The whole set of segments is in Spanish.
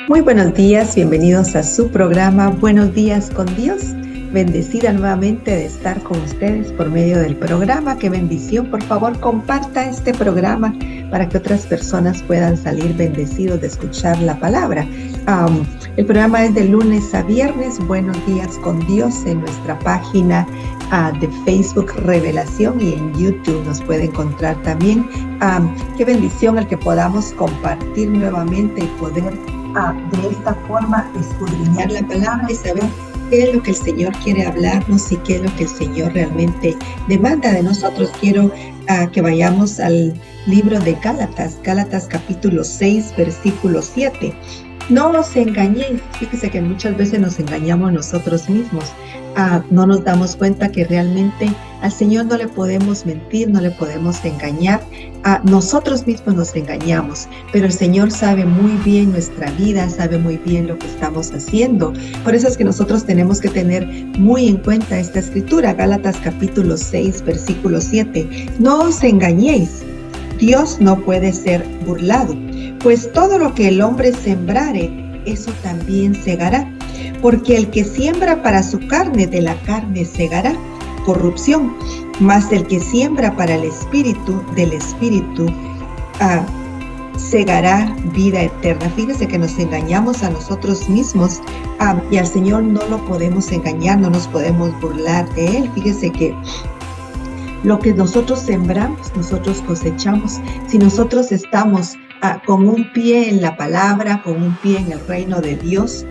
Muy buenos días, bienvenidos a su programa Buenos Días con Dios. Bendecida nuevamente de estar con ustedes por medio del programa. ¡Qué bendición! Por favor, comparta este programa para que otras personas puedan salir bendecidos de escuchar la palabra. El programa es de lunes a viernes, Buenos Días con Dios, en nuestra página de Facebook Revelación, y en YouTube nos puede encontrar también. Qué bendición el que podamos compartir nuevamente y poder de esta forma escudriñar la palabra y saber qué es lo que el Señor quiere hablarnos y qué es lo que el Señor realmente demanda de nosotros. Quiero que vayamos al libro de Gálatas capítulo 6, versículo 7. No os engañéis. Fíjese que muchas veces nos engañamos nosotros mismos. No nos damos cuenta que realmente al Señor no le podemos mentir, no le podemos engañar. Nosotros mismos nos engañamos, pero el Señor sabe muy bien nuestra vida, sabe muy bien lo que estamos haciendo. Por eso es que nosotros tenemos que tener muy en cuenta esta escritura, Gálatas capítulo 6, versículo 7. No os engañéis, Dios no puede ser burlado, pues todo lo que el hombre sembrare, eso también segará. Porque el que siembra para su carne, de la carne segará corrupción, mas el que siembra para el espíritu, del espíritu segará vida eterna. Fíjese que nos engañamos a nosotros mismos y al Señor no lo podemos engañar, no nos podemos burlar de Él. Fíjese que lo que nosotros sembramos, nosotros cosechamos. Si nosotros estamos con un pie en la palabra, con un pie en el reino de Dios,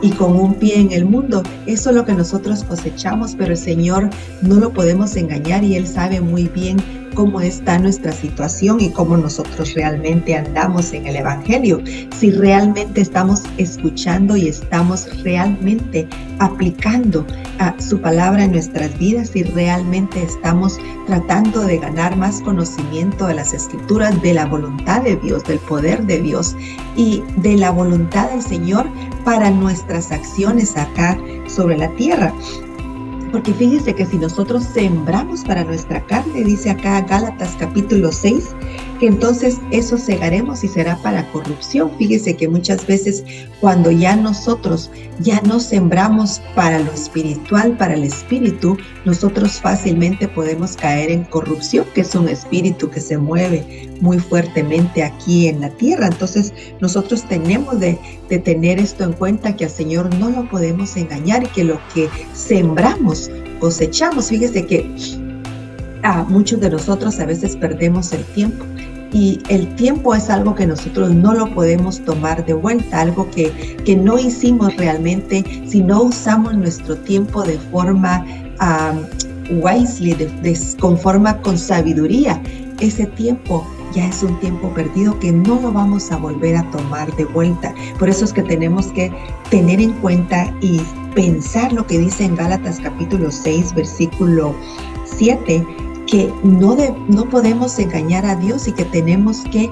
y con un pie en el mundo, eso es lo que nosotros cosechamos, pero el Señor no lo podemos engañar y Él sabe muy bien cómo está nuestra situación y cómo nosotros realmente andamos en el Evangelio. Si realmente estamos escuchando y estamos realmente aplicando su palabra en nuestras vidas, si realmente estamos tratando de ganar más conocimiento de las Escrituras, de la voluntad de Dios, del poder de Dios y de la voluntad del Señor para nuestras acciones acá sobre la tierra. Porque fíjese que si nosotros sembramos para nuestra carne, dice acá Gálatas capítulo 6, que entonces eso segaremos y será para corrupción. Fíjese que muchas veces cuando ya nosotros ya no sembramos para lo espiritual, para el espíritu, nosotros fácilmente podemos caer en corrupción, que es un espíritu que se mueve muy fuertemente aquí en la tierra. Entonces nosotros tenemos de tener esto en cuenta, que al Señor no lo podemos engañar y que lo que sembramos cosechamos. Fíjese que muchos de nosotros a veces perdemos el tiempo, y el tiempo es algo que nosotros no lo podemos tomar de vuelta, algo que no hicimos realmente si no usamos nuestro tiempo de forma wisely, con sabiduría. Ese tiempo ya es un tiempo perdido que no lo vamos a volver a tomar de vuelta. Por eso es que tenemos que tener en cuenta y pensar lo que dice en Gálatas capítulo 6, versículo 7, que no podemos engañar a Dios y que tenemos que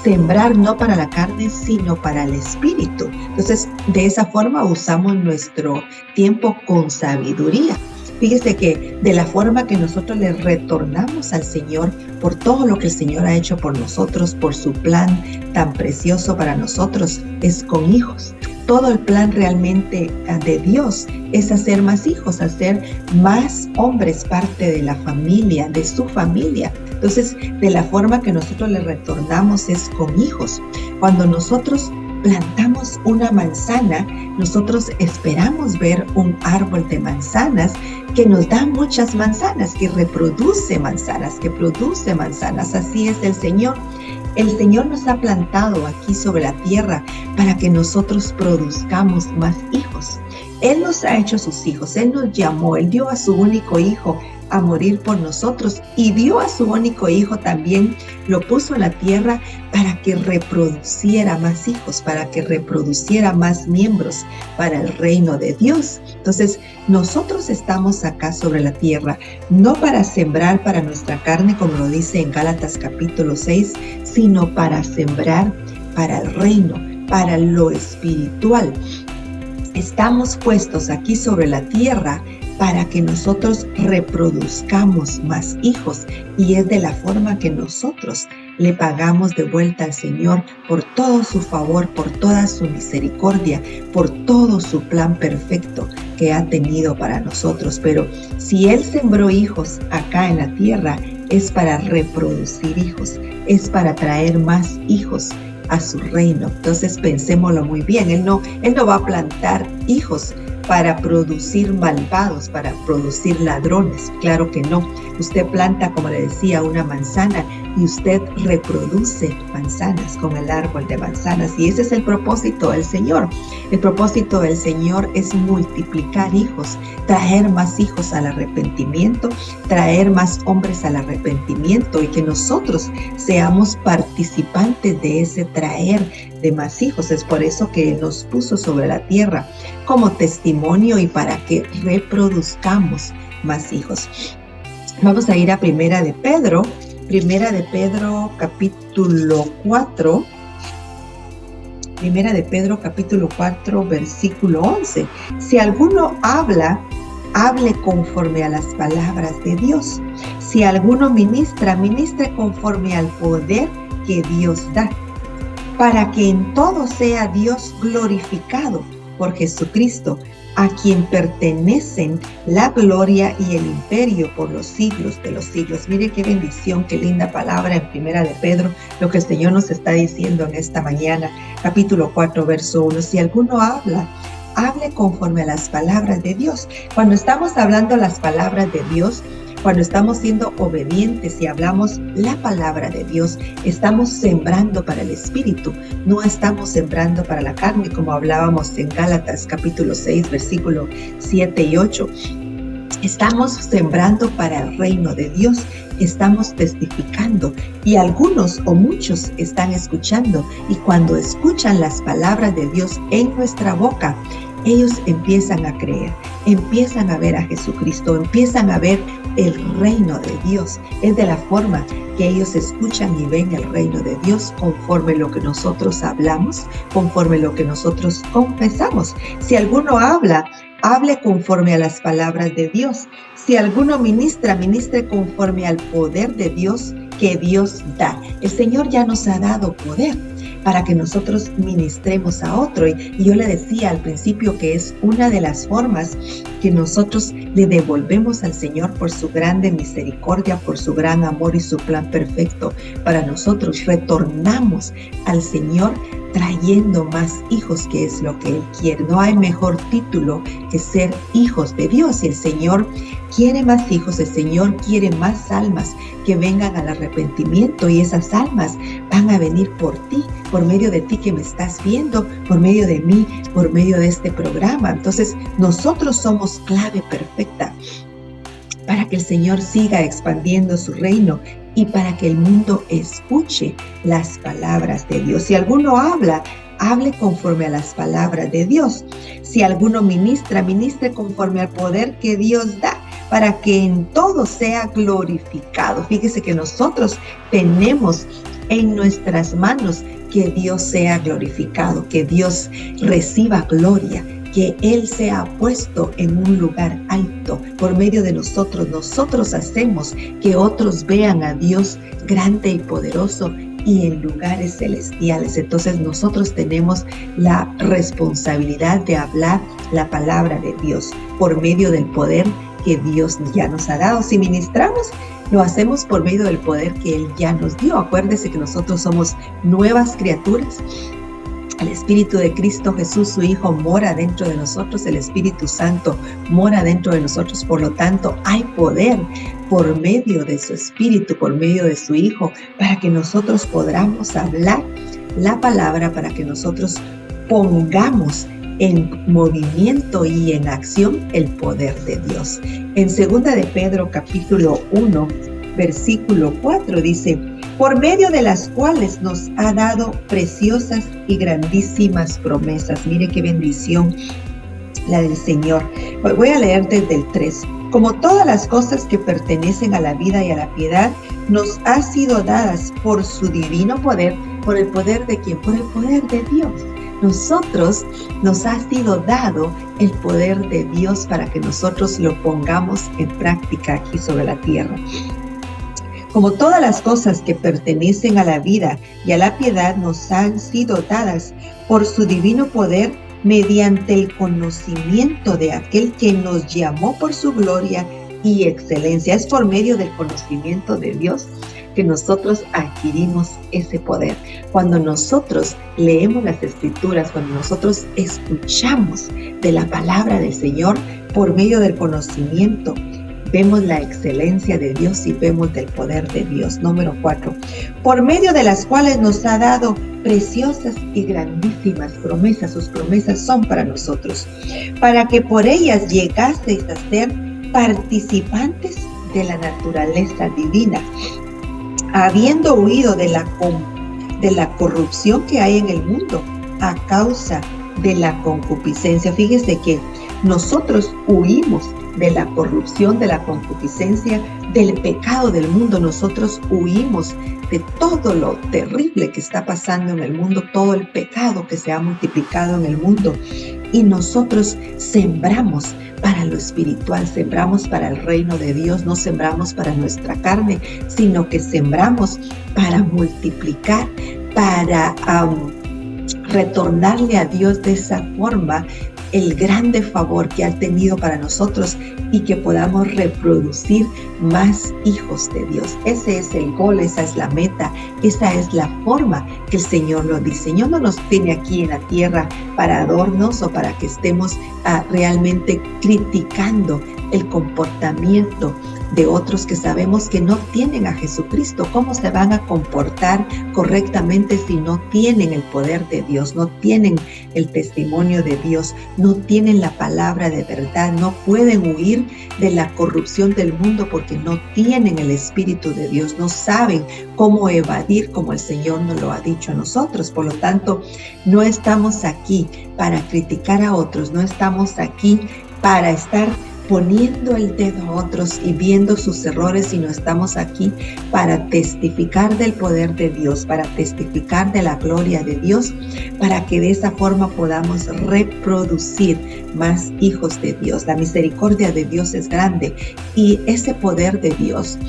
sembrar no para la carne, sino para el espíritu. Entonces, de esa forma usamos nuestro tiempo con sabiduría. Fíjese que de la forma que nosotros le retornamos al Señor por todo lo que el Señor ha hecho por nosotros, por su plan tan precioso para nosotros, es con hijos. Todo el plan realmente de Dios es hacer más hijos, hacer más hombres parte de la familia, de su familia. Entonces, de la forma que nosotros le retornamos es con hijos. Cuando nosotros plantamos una manzana, nosotros esperamos ver un árbol de manzanas que nos da muchas manzanas, que reproduce manzanas, que produce manzanas. Así es el Señor. El Señor nos ha plantado aquí sobre la tierra para que nosotros produzcamos más hijos. Él nos ha hecho sus hijos, Él nos llamó, Él dio a su único hijo a morir por nosotros, y dio a su único hijo también, lo puso en la tierra para que reproduciera más hijos, para que reproduciera más miembros para el reino de Dios. Entonces, nosotros estamos acá sobre la tierra, no para sembrar para nuestra carne, como lo dice en Gálatas capítulo 6, sino para sembrar para el reino, para lo espiritual. Estamos puestos aquí sobre la tierra para que nosotros reproduzcamos más hijos, y es de la forma que nosotros le pagamos de vuelta al Señor por todo su favor, por toda su misericordia, por todo su plan perfecto que ha tenido para nosotros. Pero si Él sembró hijos acá en la tierra, es para reproducir hijos, es para traer más hijos a su reino. Entonces pensémoslo muy bien. Él no va a plantar hijos para producir malvados, para producir ladrones. Claro que no. Usted planta, como le decía, una manzana y usted reproduce manzanas con el árbol de manzanas. Y ese es el propósito del Señor. El propósito del Señor es multiplicar hijos, traer más hijos al arrepentimiento, traer más hombres al arrepentimiento y que nosotros seamos participantes de ese traer de más hijos. Es por eso que nos puso sobre la tierra como testimonio y para que reproduzcamos más hijos. Vamos a ir a Primera de Pedro capítulo 4. Primera de Pedro capítulo 4 versículo 11. Si alguno habla, hable conforme a las palabras de Dios. Si alguno ministra, ministre conforme al poder que Dios da, para que en todo sea Dios glorificado por Jesucristo, a quien pertenecen la gloria y el imperio por los siglos de los siglos. Mire qué bendición, qué linda palabra en Primera de Pedro, lo que el Señor nos está diciendo en esta mañana. Capítulo 4, verso 1. Si alguno habla, hable conforme a las palabras de Dios. Cuando estamos hablando las palabras de Dios, cuando estamos siendo obedientes y hablamos la palabra de Dios, estamos sembrando para el Espíritu, no estamos sembrando para la carne, como hablábamos en Gálatas capítulo 6, versículo 7 y 8. Estamos sembrando para el reino de Dios, estamos testificando y algunos o muchos están escuchando, y cuando escuchan las palabras de Dios en nuestra boca, ellos empiezan a creer, empiezan a ver a Jesucristo, empiezan a ver el reino de Dios. Es de la forma que ellos escuchan y ven el reino de Dios, conforme lo que nosotros hablamos, conforme lo que nosotros confesamos. Si alguno habla, hable conforme a las palabras de Dios. Si alguno ministra, ministre conforme al poder de Dios que Dios da. El Señor ya nos ha dado poder para que nosotros ministremos a otro. Y yo le decía al principio que es una de las formas que nosotros le devolvemos al Señor por su grande misericordia, por su gran amor y su plan perfecto para nosotros. Retornamos al Señor trayendo más hijos, que es lo que Él quiere. No hay mejor título que ser hijos de Dios. Y el Señor quiere más hijos, el Señor quiere más almas que vengan al arrepentimiento, y esas almas van a venir por ti, por medio de ti que me estás viendo, por medio de mí, por medio de este programa. Entonces, nosotros somos clave perfecta para que el Señor siga expandiendo su reino y para que el mundo escuche las palabras de Dios. Si alguno habla, hable conforme a las palabras de Dios. Si alguno ministra, ministre conforme al poder que Dios da, para que en todo sea glorificado. Fíjese que nosotros tenemos en nuestras manos que Dios sea glorificado, que Dios reciba gloria, que Él sea puesto en un lugar alto por medio de nosotros. Nosotros hacemos que otros vean a Dios grande y poderoso y en lugares celestiales. Entonces nosotros tenemos la responsabilidad de hablar la palabra de Dios por medio del poder que Dios ya nos ha dado. Si ministramos, lo hacemos por medio del poder que Él ya nos dio. Acuérdese que nosotros somos nuevas criaturas. El Espíritu de Cristo Jesús, su Hijo, mora dentro de nosotros. El Espíritu Santo mora dentro de nosotros. Por lo tanto, hay poder por medio de su Espíritu, por medio de su Hijo, para que nosotros podamos hablar la palabra, para que nosotros pongamos en movimiento y en acción el poder de Dios. En 2 de Pedro capítulo 1, versículo 4 dice: por medio de las cuales nos ha dado preciosas y grandísimas promesas. Mire qué bendición la del Señor. Voy a leer desde el 3. Como todas las cosas que pertenecen a la vida y a la piedad, nos ha sido dadas por su divino poder. ¿Por el poder de quién? Por el poder de Dios. Nosotros nos ha sido dado el poder de Dios para que nosotros lo pongamos en práctica aquí sobre la tierra. Como todas las cosas que pertenecen a la vida y a la piedad nos han sido dadas por su divino poder mediante el conocimiento de aquel que nos llamó por su gloria y excelencia. Es por medio del conocimiento de Dios que nosotros adquirimos ese poder. Cuando nosotros leemos las Escrituras, cuando nosotros escuchamos de la palabra del Señor por medio del conocimiento, vemos la excelencia de Dios y vemos del poder de Dios. Número 4, por medio de las cuales nos ha dado preciosas y grandísimas promesas. Sus promesas son para nosotros, para que por ellas llegaseis a ser participantes de la naturaleza divina, habiendo huido de la corrupción que hay en el mundo a causa de la concupiscencia. Fíjese que nosotros huimos de la corrupción, de la concupiscencia, del pecado del mundo. Nosotros huimos de todo lo terrible que está pasando en el mundo, todo el pecado que se ha multiplicado en el mundo. Y nosotros sembramos para lo espiritual, sembramos para el reino de Dios, no sembramos para nuestra carne, sino que sembramos para multiplicar, para retornarle a Dios de esa forma el grande favor que ha tenido para nosotros y que podamos reproducir más hijos de Dios. Ese es el gol, esa es la meta, esa es la forma que el Señor lo diseñó. No nos tiene aquí en la tierra para adornos o para que estemos realmente criticando el comportamiento de otros que sabemos que no tienen a Jesucristo. ¿Cómo se van a comportar correctamente si no tienen el poder de Dios, no tienen el testimonio de Dios, no tienen la palabra de verdad? No pueden huir de la corrupción del mundo porque no tienen el Espíritu de Dios, no saben cómo evadir como el Señor nos lo ha dicho a nosotros. Por lo tanto, no estamos aquí para criticar a otros, no estamos aquí para estar poniendo el dedo a otros y viendo sus errores, sino estamos aquí para testificar del poder de Dios, para testificar de la gloria de Dios, para que de esa forma podamos reproducir más hijos de Dios. La misericordia de Dios es grande y ese poder de Dios,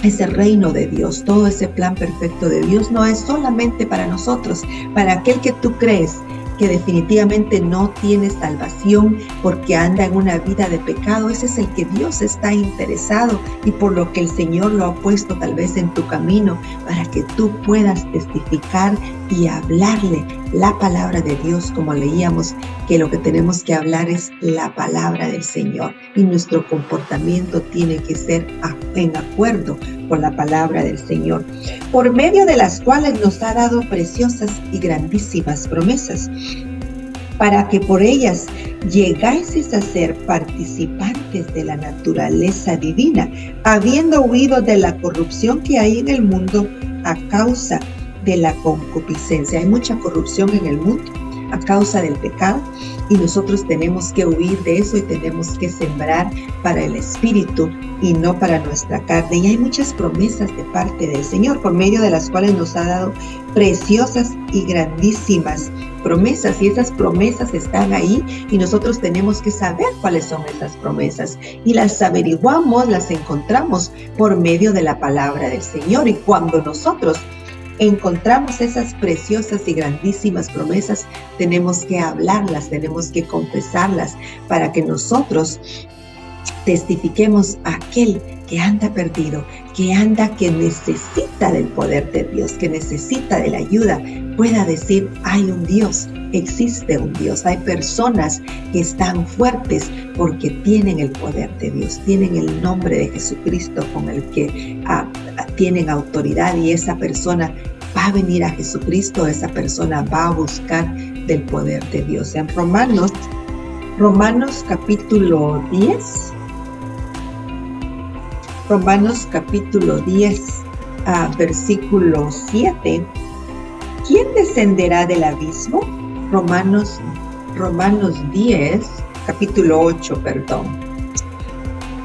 ese reino de Dios, todo ese plan perfecto de Dios no es solamente para nosotros, para aquel que tú crees que definitivamente no tiene salvación porque anda en una vida de pecado. Ese es el que Dios está interesado y por lo que el Señor lo ha puesto tal vez en tu camino para que tú puedas testificar y hablarle la palabra de Dios, como leíamos, que lo que tenemos que hablar es la palabra del Señor y nuestro comportamiento tiene que ser en acuerdo con la palabra del Señor, por medio de las cuales nos ha dado preciosas y grandísimas promesas, para que por ellas llegáis a ser participantes de la naturaleza divina, habiendo huido de la corrupción que hay en el mundo a causa de la concupiscencia. Hay mucha corrupción en el mundo a causa del pecado y nosotros tenemos que huir de eso y tenemos que sembrar para el Espíritu y no para nuestra carne. Y hay muchas promesas de parte del Señor por medio de las cuales nos ha dado preciosas y grandísimas promesas, y esas promesas están ahí y nosotros tenemos que saber cuáles son esas promesas y las averiguamos, las encontramos por medio de la palabra del Señor. Y cuando nosotros encontramos esas preciosas y grandísimas promesas, tenemos que hablarlas, tenemos que confesarlas para que nosotros testifiquemos a aquel que anda perdido, que necesita del poder de Dios, que necesita de la ayuda, pueda decir: hay un Dios, existe un Dios. Hay personas que están fuertes porque tienen el poder de Dios, tienen el nombre de Jesucristo con el que tienen autoridad, y esa persona va a venir a Jesucristo, esa persona va a buscar del poder de Dios. En Romanos capítulo 10, versículo 7, ¿quién descenderá del abismo? Romanos 10, capítulo 8, perdón.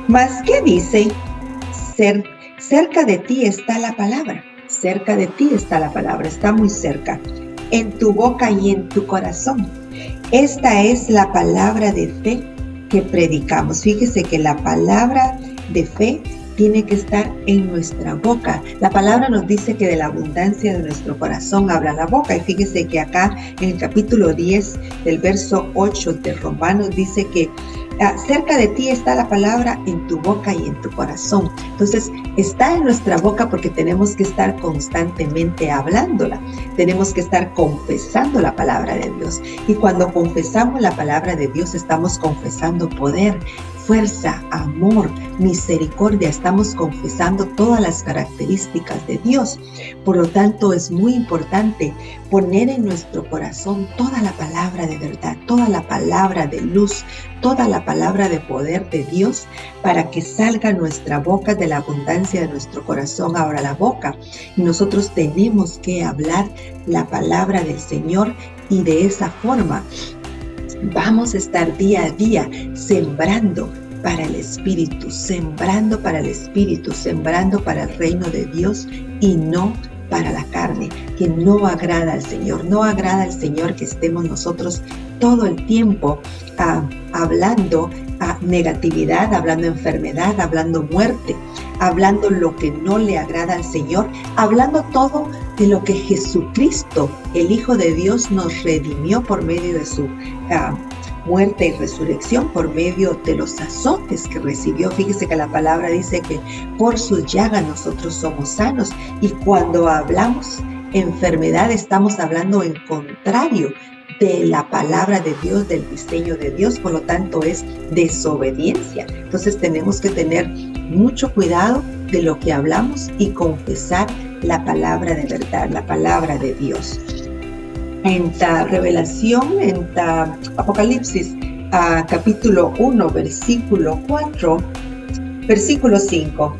Mas, ¿qué dice? Cerca de ti está la palabra. Cerca de ti está la palabra, está muy cerca, en tu boca y en tu corazón. Esta es la palabra de fe que predicamos. Fíjese que la palabra de fe tiene que estar en nuestra boca. La palabra nos dice que de la abundancia de nuestro corazón habla la boca. Y fíjese que acá en el capítulo 10 del verso 8 de Romanos dice que cerca de ti está la palabra en tu boca y en tu corazón. Entonces, está en nuestra boca porque tenemos que estar constantemente hablándola. Tenemos que estar confesando la palabra de Dios. Y cuando confesamos la palabra de Dios, estamos confesando poder, fuerza, amor, misericordia. Estamos confesando todas las características de Dios. Por lo tanto, es muy importante poner en nuestro corazón toda la palabra de verdad, toda la palabra de luz, toda la palabra de poder de Dios, para que salga nuestra boca de la abundancia de nuestro corazón. Ahora la boca. Y nosotros tenemos que hablar la palabra del Señor, y de esa forma vamos a estar día a día sembrando para el Espíritu, sembrando para el Espíritu, sembrando para el reino de Dios y no para la carne, que no agrada al Señor. No agrada al Señor que estemos nosotros todo el tiempo hablando negatividad, hablando enfermedad, hablando muerte, hablando lo que no le agrada al Señor, hablando todo de lo que Jesucristo, el Hijo de Dios, nos redimió por medio de su muerte y resurrección, por medio de los azotes que recibió. Fíjese que la palabra dice que por sus llagas nosotros somos sanos, y cuando hablamos enfermedad estamos hablando en contrario de la palabra de Dios, del diseño de Dios. Por lo tanto, es desobediencia. Entonces tenemos que tener mucho cuidado de lo que hablamos y confesar la palabra de verdad, la palabra de Dios. En la Revelación, en la Apocalipsis, capítulo 1, versículo 4, versículo 5.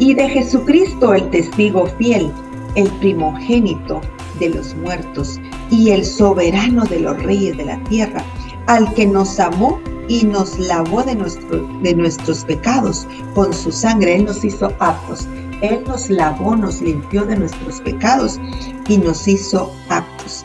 Y de Jesucristo, el testigo fiel, el primogénito de los muertos y el soberano de los reyes de la tierra, al que nos amó y nos lavó de nuestros pecados con su sangre. Él nos hizo aptos. Él nos lavó, nos limpió de nuestros pecados y nos hizo aptos.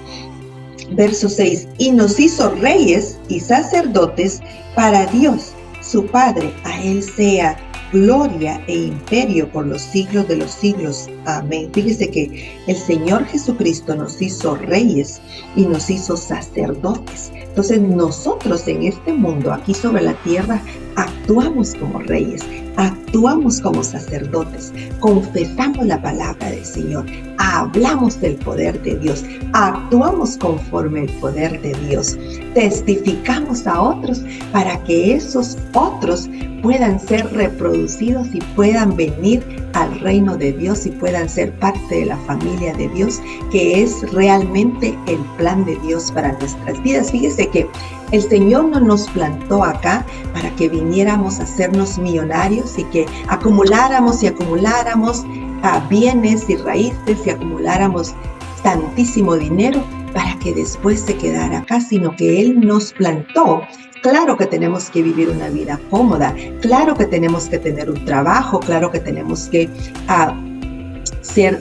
Verso 6. Y nos hizo reyes y sacerdotes para Dios, su Padre. A Él sea gloria e imperio por los siglos de los siglos. Amén. Fíjese que el Señor Jesucristo nos hizo reyes y nos hizo sacerdotes. Entonces nosotros en este mundo, aquí sobre la tierra, actuamos como reyes, actuamos como sacerdotes, confesamos la palabra del Señor, hablamos del poder de Dios, actuamos conforme el poder de Dios, testificamos a otros para que esos otros puedan ser reproducidos y puedan venir al reino de Dios y puedan ser parte de la familia de Dios, que es realmente el plan de Dios para nuestras vidas. Fíjese que el Señor no nos plantó acá para que viniéramos a hacernos millonarios y que acumuláramos bienes y raíces y acumuláramos tantísimo dinero para que después se quedara acá, sino que Él nos plantó. Claro que tenemos que vivir una vida cómoda, claro que tenemos que tener un trabajo, claro que tenemos que ser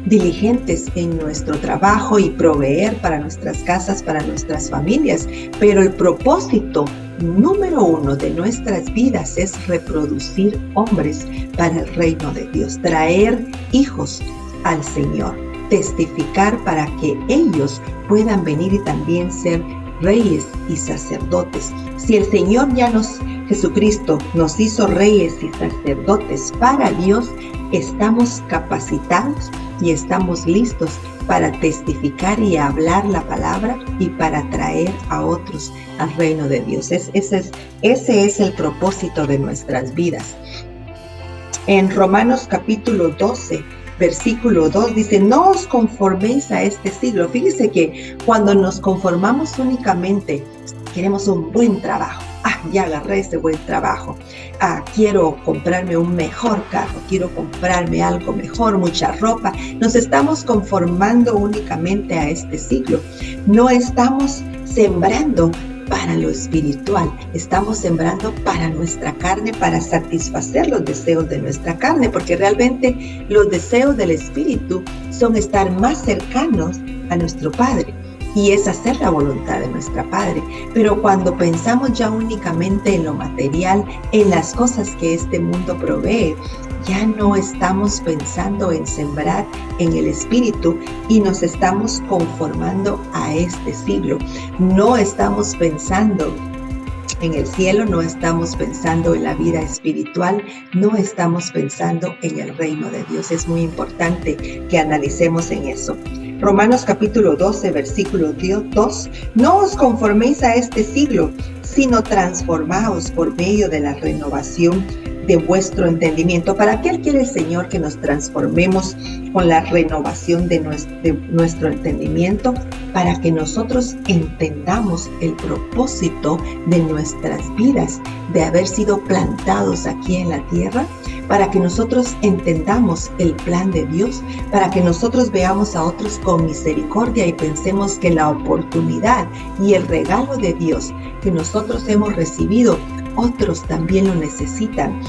diligentes en nuestro trabajo y proveer para nuestras casas, para nuestras familias, pero el propósito número uno de nuestras vidas es reproducir hombres para el reino de Dios, traer hijos al Señor, testificar para que ellos puedan venir y también ser reyes y sacerdotes. Si el Señor Jesucristo nos hizo reyes y sacerdotes para Dios, estamos capacitados y estamos listos para testificar y hablar la palabra y para traer a otros al reino de Dios. Ese es el propósito de nuestras vidas. En Romanos capítulo 12, versículo 2 dice: no os conforméis a este siglo. Fíjese que cuando nos conformamos únicamente, queremos un buen trabajo. Ya agarré ese buen trabajo. Quiero comprarme un mejor carro, quiero comprarme algo mejor, mucha ropa. Nos estamos conformando únicamente a este siglo. No estamos sembrando para lo espiritual, estamos sembrando para nuestra carne, para satisfacer los deseos de nuestra carne, porque realmente los deseos del espíritu son estar más cercanos a nuestro Padre. y es hacer la voluntad de nuestro Padre. Pero cuando pensamos ya únicamente en lo material, en las cosas que este mundo provee, ya no estamos pensando en sembrar en el Espíritu y nos estamos conformando a este siglo. No estamos pensando en el cielo, no estamos pensando en la vida espiritual, no estamos pensando en el reino de Dios. Es muy importante que analicemos en eso. Romanos capítulo 12, versículo 2, no os conforméis a este siglo, sino transformaos por medio de la renovación de vuestro entendimiento. ¿Para qué quiere el Señor que nos transformemos con la renovación de nuestro entendimiento? Para que nosotros entendamos el propósito de nuestras vidas, de haber sido plantados aquí en la tierra, para que nosotros entendamos el plan de Dios, para que nosotros veamos a otros con misericordia y pensemos que la oportunidad y el regalo de Dios que nosotros hemos recibido, otros también lo necesitan,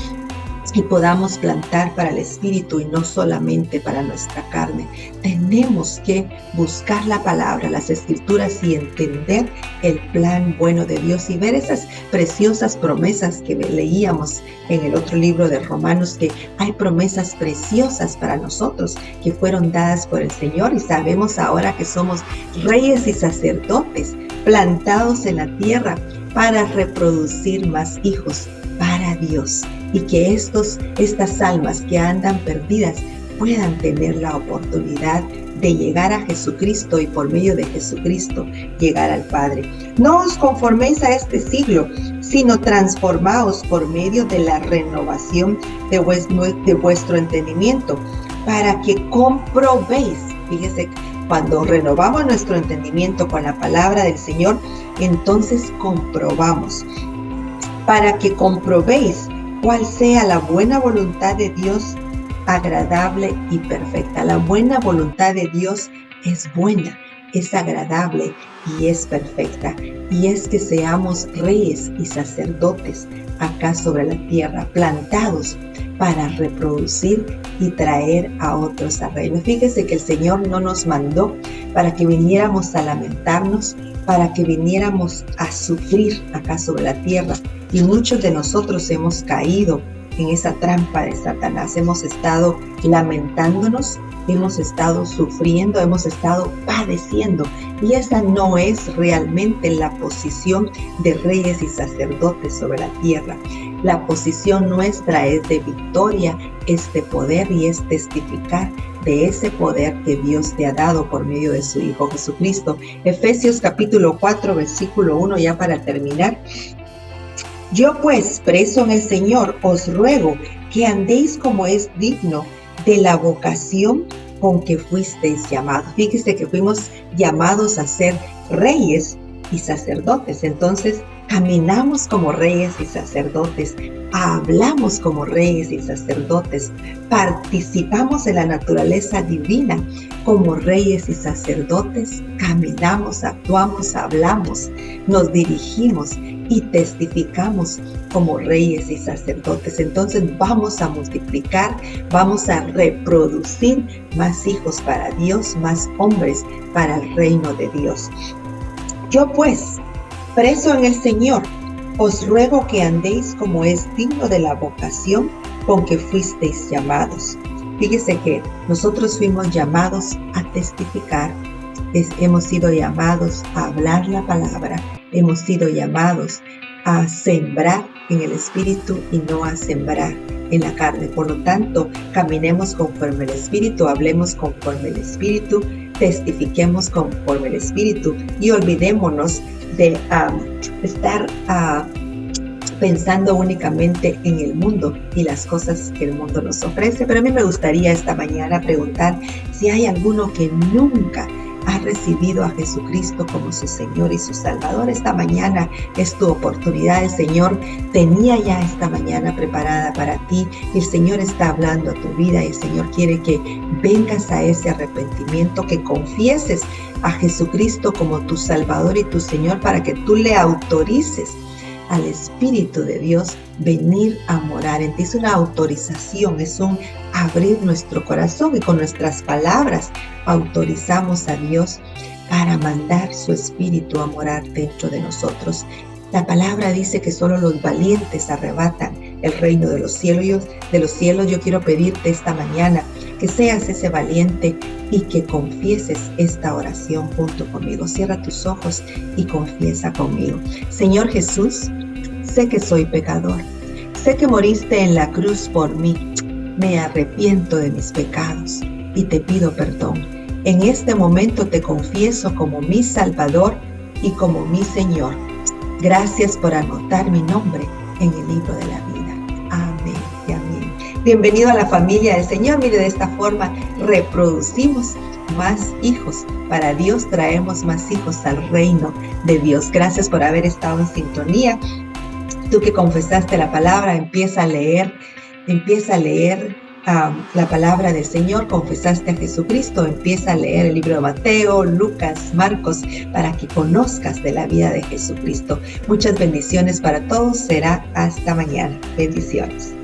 y podamos plantar para el Espíritu y no solamente para nuestra carne. Tenemos que buscar la palabra, las Escrituras, y entender el plan bueno de Dios y ver esas preciosas promesas que leíamos en el otro libro de Romanos, que hay promesas preciosas para nosotros que fueron dadas por el Señor, y sabemos ahora que somos reyes y sacerdotes plantados en la tierra para reproducir más hijos para Dios, y que estas almas que andan perdidas puedan tener la oportunidad de llegar a Jesucristo y por medio de Jesucristo llegar al Padre. No os conforméis a este siglo, sino transformaos por medio de la renovación de vuestro entendimiento, para que comprobéis. Fíjese, cuando renovamos nuestro entendimiento con la palabra del Señor, entonces comprobamos, para que comprobéis cuál sea la buena voluntad de Dios, agradable y perfecta. La buena voluntad de Dios es buena, es agradable y es perfecta. Y es que seamos reyes y sacerdotes acá sobre la tierra, plantados para reproducir y traer a otros al reino. Fíjese que el Señor no nos mandó para que viniéramos a lamentarnos, para que viniéramos a sufrir acá sobre la tierra. Y muchos de nosotros hemos caído en esa trampa de Satanás. Hemos estado lamentándonos, hemos estado sufriendo, hemos estado padeciendo. Y esa no es realmente la posición de reyes y sacerdotes sobre la tierra. La posición nuestra es de victoria, es de poder y es testificar de ese poder que Dios te ha dado por medio de su Hijo Jesucristo. Efesios capítulo 4, versículo 1, ya para terminar. Yo pues, preso en el Señor, os ruego que andéis como es digno de la vocación con que fuisteis llamados. Fíjese que fuimos llamados a ser reyes y sacerdotes. Entonces, caminamos como reyes y sacerdotes, hablamos como reyes y sacerdotes, participamos en la naturaleza divina como reyes y sacerdotes, caminamos, actuamos, hablamos, nos dirigimos y testificamos como reyes y sacerdotes. Entonces vamos a multiplicar, vamos a reproducir más hijos para Dios, más hombres para el reino de Dios. Yo pues, preso en el Señor, os ruego que andéis como es digno de la vocación con que fuisteis llamados. Fíjese que nosotros fuimos llamados a testificar, hemos sido llamados a hablar la palabra, hemos sido llamados a sembrar en el Espíritu y no a sembrar en la carne. Por lo tanto, caminemos conforme el Espíritu, hablemos conforme el Espíritu, testifiquemos conforme el Espíritu y olvidémonos de estar pensando únicamente en el mundo y las cosas que el mundo nos ofrece. Pero a mí me gustaría esta mañana preguntar si hay alguno que nunca ha recibido a Jesucristo como su Señor y su Salvador. Esta mañana es tu oportunidad. El Señor tenía ya esta mañana preparada para ti. El Señor está hablando a tu vida y el Señor quiere que vengas a ese arrepentimiento, que confieses a Jesucristo como tu Salvador y tu Señor, para que tú le autorices al Espíritu de Dios venir a morar en ti. Es una autorización, es un abrir nuestro corazón, y con nuestras palabras autorizamos a Dios para mandar su Espíritu a morar dentro de nosotros. La palabra dice que solo los valientes arrebatan el reino de los cielos. Yo quiero pedirte esta mañana que seas ese valiente y que confieses esta oración junto conmigo. Cierra tus ojos y confiesa conmigo. Señor Jesús, sé que soy pecador. Sé que moriste en la cruz por mí. Me arrepiento de mis pecados y te pido perdón. En este momento te confieso como mi Salvador y como mi Señor. Gracias por anotar mi nombre en el libro de la vida. Amén y amén. Bienvenido a la familia del Señor. Mire, de esta forma reproducimos más hijos. Para Dios traemos más hijos al reino de Dios. Gracias por haber estado en sintonía. Tú que confesaste la palabra, empieza a leer la palabra del Señor, confesaste a Jesucristo, empieza a leer el libro de Mateo, Lucas, Marcos, para que conozcas de la vida de Jesucristo. Muchas bendiciones para todos, será hasta mañana. Bendiciones.